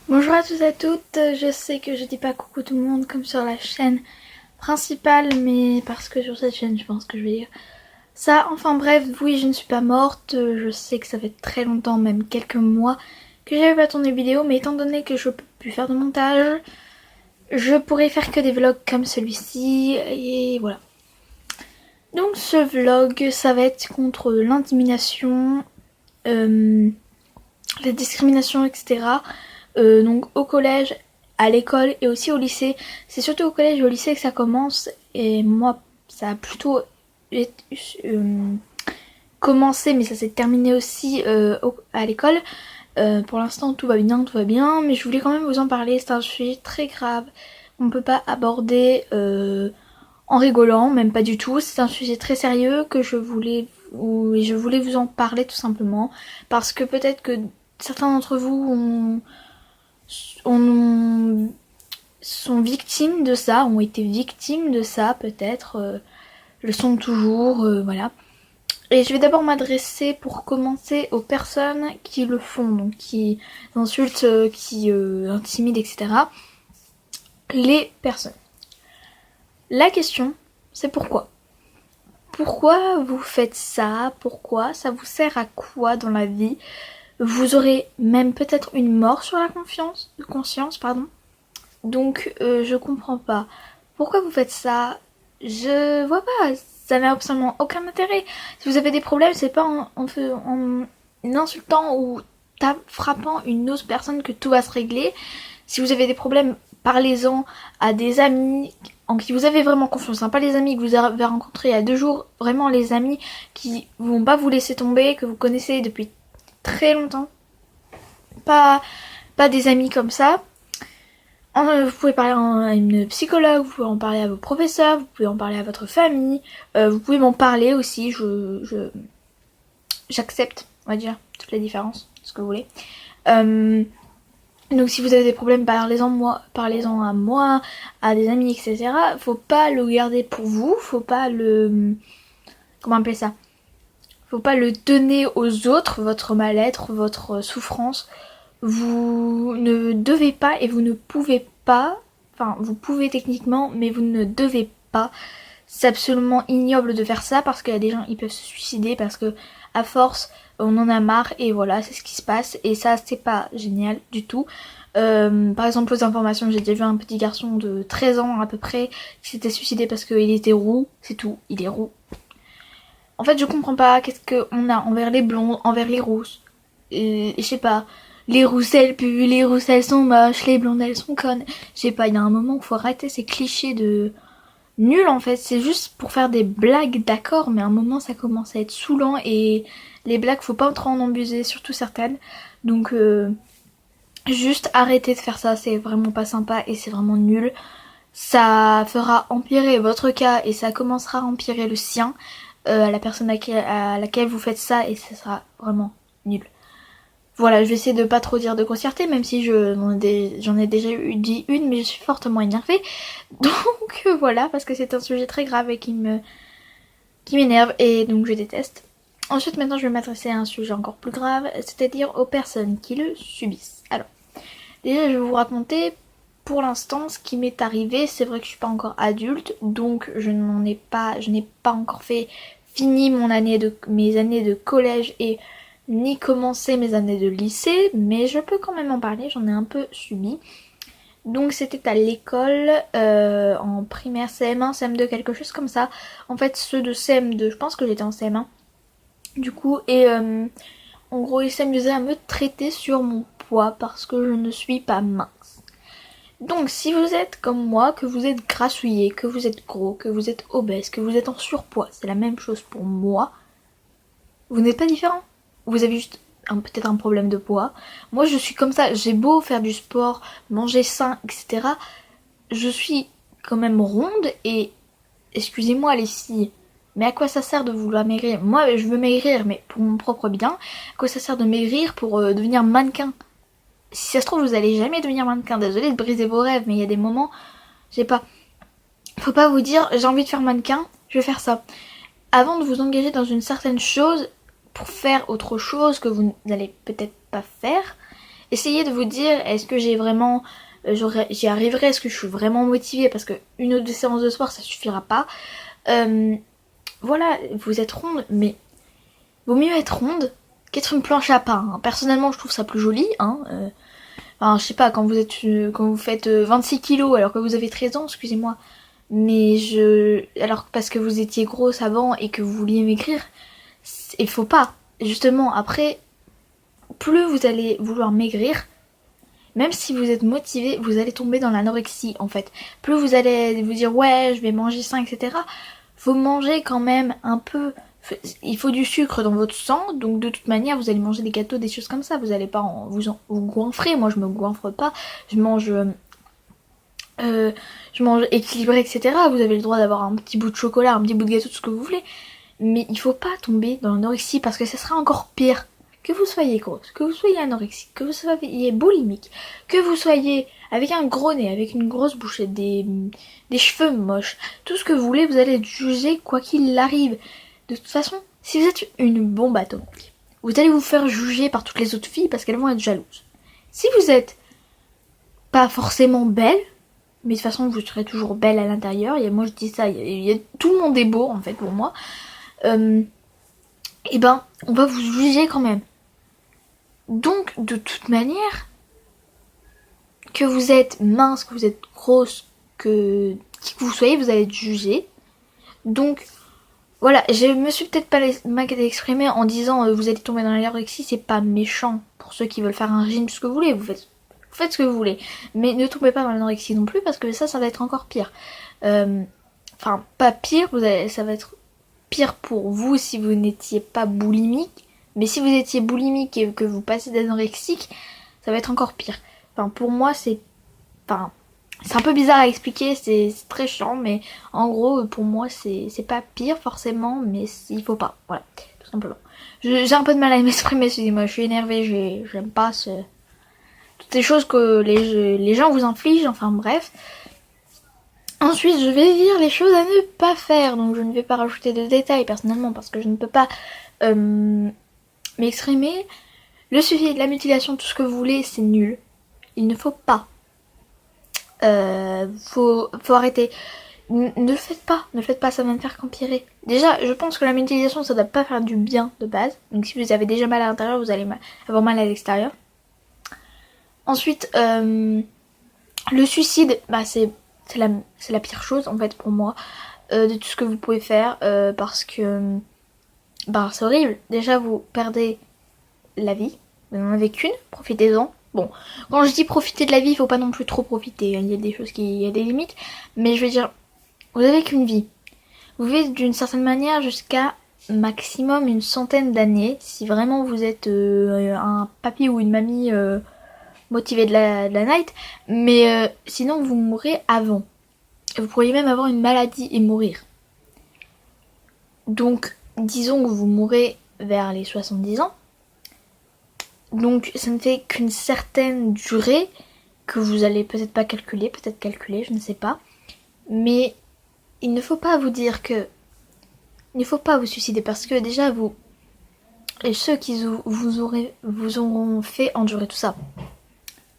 Bonjour à tous et à toutes, je sais que je dis pas coucou tout le monde comme sur la chaîne principale, mais parce que sur cette chaîne je pense que je vais dire ça. Enfin bref, oui, je ne suis pas morte, je sais que ça fait très longtemps, même quelques mois, que j'avais pas tourné vidéo, mais étant donné que je peux plus faire de montage, je pourrais faire que des vlogs comme celui-ci, et voilà. Donc ce vlog, ça va être contre l'intimidation, la discrimination, etc. Donc au collège, à l'école et aussi au lycée. C'est surtout au collège et au lycée que ça commence. Et moi, ça a plutôt commencé, mais ça s'est terminé aussi à l'école. Pour l'instant, tout va bien. Mais je voulais quand même vous en parler. C'est un sujet très grave. On ne peut pas aborder en rigolant, même pas du tout. C'est un sujet très sérieux que je voulais vous en parler tout simplement. Parce que peut-être que certains d'entre vous sont victimes de ça, ont été victimes de ça peut-être, le sont toujours, voilà. Et je vais d'abord m'adresser pour commencer aux personnes qui le font, donc qui insultent, qui intimident, etc. Les personnes. La question, c'est pourquoi. Pourquoi vous faites ça? Pourquoi? Ça vous sert à quoi dans la vie? Vous aurez même peut-être une mort sur la conscience, pardon. Donc je comprends pas. Pourquoi vous faites ça? Je vois pas. Ça n'a absolument aucun intérêt. Si vous avez des problèmes, c'est pas en insultant ou frappant une autre personne que tout va se régler. Si vous avez des problèmes, parlez-en à des amis en qui vous avez vraiment confiance. Hein. Pas les amis que vous avez rencontrés il y a 2 jours. Vraiment les amis qui vont pas vous laisser tomber, que vous connaissez depuis très longtemps. Pas des amis comme ça. Vous pouvez parler à une psychologue, vous pouvez en parler à vos professeurs, vous pouvez en parler à votre famille, vous pouvez m'en parler aussi, j'accepte, on va dire, toutes les différences, ce que vous voulez. Donc si vous avez des problèmes, parlez-en à moi, à des amis, etc. Faut pas le garder pour vous, faut pas le... Comment appeler ça? Faut pas le donner aux autres, votre mal-être, votre souffrance. Vous ne devez pas et vous ne pouvez pas, enfin vous pouvez techniquement, mais vous ne devez pas. C'est absolument ignoble de faire ça parce qu'il y a des gens qui peuvent se suicider parce que à force on en a marre et voilà c'est ce qui se passe et ça c'est pas génial du tout. Par exemple aux informations j'ai déjà vu un petit garçon de 13 ans à peu près qui s'était suicidé parce qu'il était roux, c'est tout, il est roux. En fait je comprends pas qu'est-ce qu'on a envers les blonds, envers les rousses, je sais pas. Les rousselles puent, les rousselles sont moches, les blondes elles sont connes. Je sais pas, il y a un moment où il faut arrêter ces clichés de nul en fait. C'est juste pour faire des blagues, d'accord, mais à un moment ça commence à être saoulant et les blagues faut pas trop en abuser, surtout certaines. Donc juste arrêtez de faire ça, c'est vraiment pas sympa et c'est vraiment nul. Ça fera empirer votre cas et ça commencera à empirer le sien à la personne à laquelle vous faites ça et ça sera vraiment nul. Voilà, je vais essayer de pas trop dire de grossièreté, même si j'en ai déjà dit une, mais je suis fortement énervée. Donc voilà, parce que c'est un sujet très grave et qui m'énerve et donc je déteste. Ensuite, maintenant, je vais m'adresser à un sujet encore plus grave, c'est-à-dire aux personnes qui le subissent. Alors, déjà, je vais vous raconter pour l'instant ce qui m'est arrivé. C'est vrai que je suis pas encore adulte, donc je n'ai pas encore fini mes années de collège et ni commencé mes années de lycée, mais je peux quand même en parler, j'en ai un peu subi. Donc c'était à l'école, en primaire CM1, CM2, quelque chose comme ça. En fait ceux de CM2, je pense que j'étais en CM1. Du coup, et en gros ils s'amusaient à me traiter sur mon poids parce que je ne suis pas mince. Donc si vous êtes comme moi, que vous êtes grassouillé, que vous êtes gros, que vous êtes obèse, que vous êtes en surpoids, c'est la même chose pour moi, vous n'êtes pas différent. Vous avez juste peut-être un problème de poids. Moi je suis comme ça, j'ai beau faire du sport, manger sain, etc. Je suis quand même ronde et excusez-moi les filles, mais à quoi ça sert de vouloir maigrir? Moi je veux maigrir mais pour mon propre bien. À quoi ça sert de maigrir pour devenir mannequin? Si ça se trouve vous allez jamais devenir mannequin. Désolée de briser vos rêves mais il y a des moments, je sais pas. Faut pas vous dire j'ai envie de faire mannequin, je vais faire ça. Avant de vous engager dans une certaine chose, pour faire autre chose que vous n'allez peut-être pas faire, essayez de vous dire, est-ce que j'ai vraiment... j'y arriverai, est-ce que je suis vraiment motivée, parce que une autre séance de sport ça suffira pas. Voilà, vous êtes ronde, mais vaut mieux être ronde qu'être une planche à pain. Hein. Personnellement, je trouve ça plus joli. Hein. Enfin, je sais pas, quand vous faites 26 kilos alors que vous avez 13 ans, excusez-moi. Mais alors parce que vous étiez grosse avant et que vous vouliez maigrir, il faut pas. Justement, après, plus vous allez vouloir maigrir, même si vous êtes motivé, vous allez tomber dans l'anorexie en fait. Plus vous allez vous dire ouais, je vais manger ça, etc. Faut manger quand même un peu. Il faut du sucre dans votre sang, donc de toute manière vous allez manger des gâteaux, des choses comme ça. Vous allez pas vous goinfrer. Moi je me goinfre pas. Je mange équilibré, etc. Vous avez le droit d'avoir un petit bout de chocolat, un petit bout de gâteau, tout ce que vous voulez. Mais il faut pas tomber dans l'anorexie parce que ça sera encore pire. Que vous soyez grosse, que vous soyez anorexique, que vous soyez boulimique, que vous soyez avec un gros nez, avec une grosse bouche, des cheveux moches, tout ce que vous voulez, vous allez être jugé quoi qu'il arrive. De toute façon, si vous êtes une bombe atomique, vous allez vous faire juger par toutes les autres filles parce qu'elles vont être jalouses. Si vous êtes pas forcément belle, mais de toute façon vous serez toujours belle à l'intérieur, moi je dis ça, tout le monde est beau en fait pour moi, et ben on va vous juger quand même. Donc de toute manière, que vous êtes mince, que vous êtes grosse, qui que vous soyez, vous allez être jugé. Donc voilà, je me suis peut-être pas mal exprimée en disant vous allez tomber dans l'anorexie, c'est pas méchant pour ceux qui veulent faire un régime, ce que vous voulez, vous faites ce que vous voulez. Mais ne tombez pas dans l'anorexie non plus parce que ça va être encore pire. Enfin, pas pire, ça va être pire pour vous si vous n'étiez pas boulimique. Mais si vous étiez boulimique et que vous passez d'anorexique, ça va être encore pire. Enfin, pour moi, c'est un peu bizarre à expliquer, c'est très chiant, mais en gros, pour moi, c'est pas pire forcément, mais il faut pas. Voilà, tout simplement. J'ai un peu de mal à m'exprimer, excusez-moi, je suis énervée, j'aime pas toutes les choses que les gens vous infligent, enfin bref. Ensuite, je vais dire les choses à ne pas faire, donc je ne vais pas rajouter de détails personnellement parce que je ne peux pas m'exprimer. Le suicide, la mutilation, tout ce que vous voulez, c'est nul. Il ne faut pas. Faut arrêter. Ne le faites pas, ça va ne faire qu'empirer. Déjà, je pense que la mutilation, ça doit pas faire du bien de base. Donc si vous avez déjà mal à l'intérieur, vous allez avoir mal à l'extérieur. Ensuite, le suicide, c'est la pire chose en fait pour moi de tout ce que vous pouvez faire parce que c'est horrible. Déjà vous perdez la vie, vous n'en avez qu'une, profitez-en. Bon, quand je dis profiter de la vie, il faut pas non plus trop profiter, il y a des choses il y a des limites, mais je veux dire, vous avez qu'une vie. Vous vivez d'une certaine manière jusqu'à maximum une centaine d'années, si vraiment vous êtes un papy ou une mamie motivé de la night, mais sinon vous mourrez avant. Vous pourriez même avoir une maladie et mourir. Donc, disons que vous mourrez vers les 70 ans. Donc, ça ne fait qu'une certaine durée que vous allez peut-être pas calculer, peut-être calculer, je ne sais pas. Mais il ne faut pas vous dire que... Il ne faut pas vous suicider parce que déjà, et ceux qui vous auront fait endurer tout ça,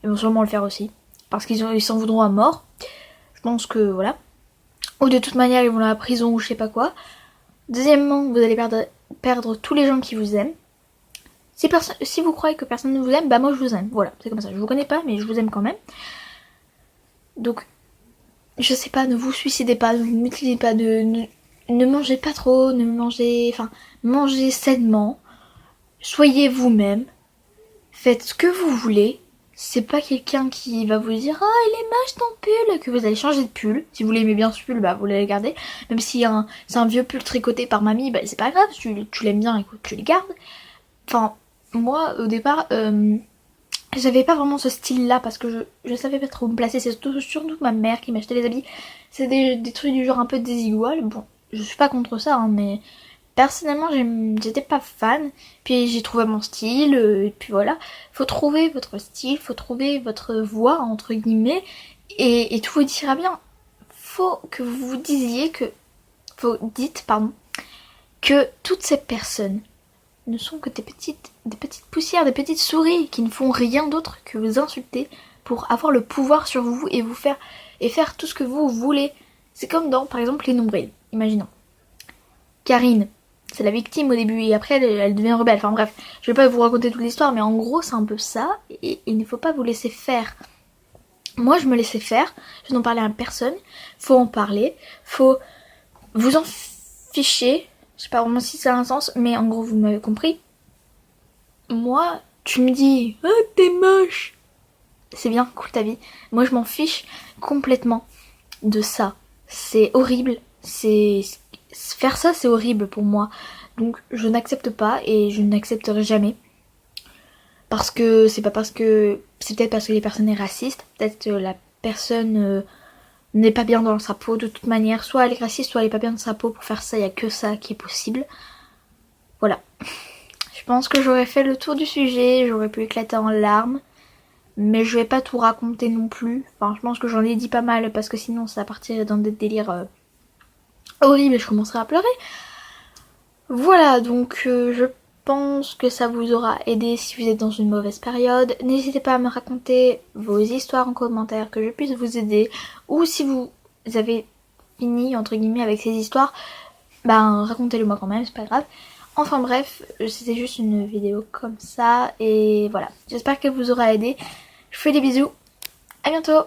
ils vont sûrement le faire aussi. Parce qu'ils s'en voudront à mort. Je pense que voilà. Ou de toute manière, ils vont à la prison ou je sais pas quoi. Deuxièmement, vous allez perdre tous les gens qui vous aiment. Si vous croyez que personne ne vous aime, moi je vous aime. Voilà, c'est comme ça. Je vous connais pas, mais je vous aime quand même. Donc, je sais pas, ne vous suicidez pas, ne vous mutilez pas, ne mangez pas trop, mangez sainement. Soyez vous-même. Faites ce que vous voulez. C'est pas quelqu'un qui va vous dire ah il est moche ton pull, que vous allez changer de pull. Si vous l'aimez bien ce pull, vous l'allez garder. Même si c'est un vieux pull tricoté par mamie, c'est pas grave, tu l'aimes bien, écoute, tu le gardes. Enfin, moi au départ, j'avais pas vraiment ce style là parce que je savais pas trop me placer. C'est surtout ma mère qui m'achetait les habits. C'est des trucs du genre un peu désigual. Bon, je suis pas contre ça, mais personnellement, j'étais pas fan, puis j'ai trouvé mon style, et puis voilà. Faut trouver votre style, faut trouver votre voix, entre guillemets, et tout vous ira bien. Faut que vous vous dites, que toutes ces personnes ne sont que des petites poussières, des petites souris qui ne font rien d'autre que vous insulter pour avoir le pouvoir sur vous et faire tout ce que vous voulez. C'est comme dans, par exemple, les nombrils. Imaginons. Karine, c'est la victime au début et après elle devient rebelle. Enfin bref, je vais pas vous raconter toute l'histoire, mais en gros c'est un peu ça et il ne faut pas vous laisser faire. Moi je me laissais faire, je n'en parlais à personne, faut en parler, faut vous en ficher, je sais pas vraiment si ça a un sens, mais en gros vous m'avez compris. Moi, tu me dis, ah t'es moche, c'est bien, cool ta vie. Moi je m'en fiche complètement de ça. C'est horrible, faire ça c'est horrible pour moi. Donc je n'accepte pas et je n'accepterai jamais. Parce que c'est peut-être parce que les personnes sont racistes, peut-être que la personne n'est pas bien dans sa peau de toute manière. Soit elle est raciste, soit elle est pas bien dans sa peau. Pour faire ça, il n'y a que ça qui est possible. Voilà. Je pense que j'aurais fait le tour du sujet, j'aurais pu éclater en larmes. Mais je vais pas tout raconter non plus. Enfin, je pense que j'en ai dit pas mal parce que sinon ça partirait dans des délires horribles et je commencerai à pleurer. Voilà, donc je pense que ça vous aura aidé si vous êtes dans une mauvaise période. N'hésitez pas à me raconter vos histoires en commentaire, que je puisse vous aider. Ou si vous avez fini, entre guillemets, avec ces histoires, ben racontez-le moi quand même, c'est pas grave. Enfin bref, c'était juste une vidéo comme ça. Et voilà, j'espère qu'elle vous aura aidé. Je vous fais des bisous, à bientôt.